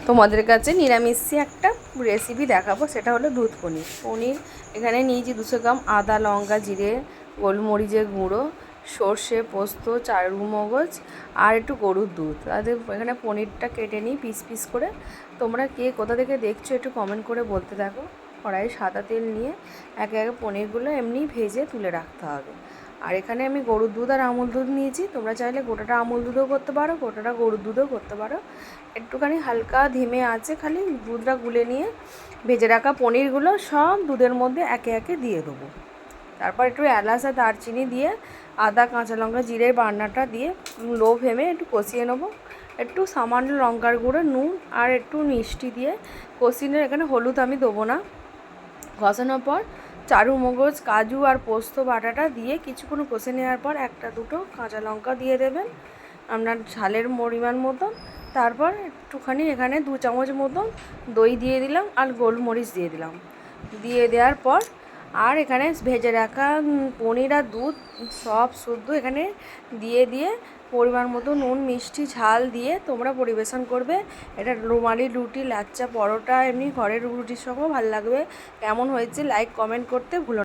তোমাদের কাছে নিরামিষি একটা রেসিপি দেখাবো, সেটা হলো দুধ পনির। পনির এখানে নিয়েছি 200 গ্রাম, আদা লঙ্কা জিরে গোলমরিচের গুঁড়ো, সর্ষে পোস্ত চারুমগজ আর একটু গরুর দুধ। তাদের এখানে পনিরটা কেটে নিই পিস পিস করে। তোমরা কে কোথা থেকে দেখছো একটু কমেন্ট করে বলতে থাকো। কড়াইয়ে সাদা তেল নিয়ে একে একে পনিরগুলো এমনি ভেজে তুলে রাখতে হবে। আর এখানে আমি গরুর দুধ আর আমুল দুধ নিয়েছি। তোমরা চাইলে গোটাটা আমুল দুধও করতে পারো, গোটাটা গরুর দুধও করতে পারো। একটুখানি হালকা ধিমে আছে, খালি দুধটা গুলে নিয়ে ভেজে রাখা পনিরগুলো সব দুধের মধ্যে একে একে দিয়ে দেবো। তারপর একটু এলাচ আর দারচিনি দিয়ে আদা কাঁচা লঙ্কা জিরের বান্নাটা দিয়ে লো ফ্লেমে একটু কষিয়ে নেবো। একটু সামান্য লঙ্কার গুঁড়ো, নুন আর একটু মিষ্টি দিয়ে কষিয়ে। এখানে হলুদ আমি দেবো না। কষানোর পর চারুমগজ কাজু আর পোস্ত বাটাটা দিয়ে কিছুক্ষণ কষে নেওয়ার পর একটা দুটো কাঁচা লঙ্কা দিয়ে দেবেন আপনার ঝালের পরিমাণ মতো। তারপর একটুখানি এখানে 2 চামচ মতো দই দিয়ে দিলাম আর গোলমরিচ দিয়ে দিলাম। দিয়ে দেওয়ার পর আর এখানে ভেজে রাখা পনির আর দুধ সব শুদ্ধ এখানে দিয়ে পরিমাণ মতো নুন মিষ্টি ঝাল দিয়ে তোমরা পরিবেশন করবে। এটা রুমালি রুটি, লাচ্চা, পরোটা, এমনি ঘরের রুটির সঙ্গেও ভালো লাগবে। কেমন হয়েছে লাইক কমেন্ট করতে ভুলো না।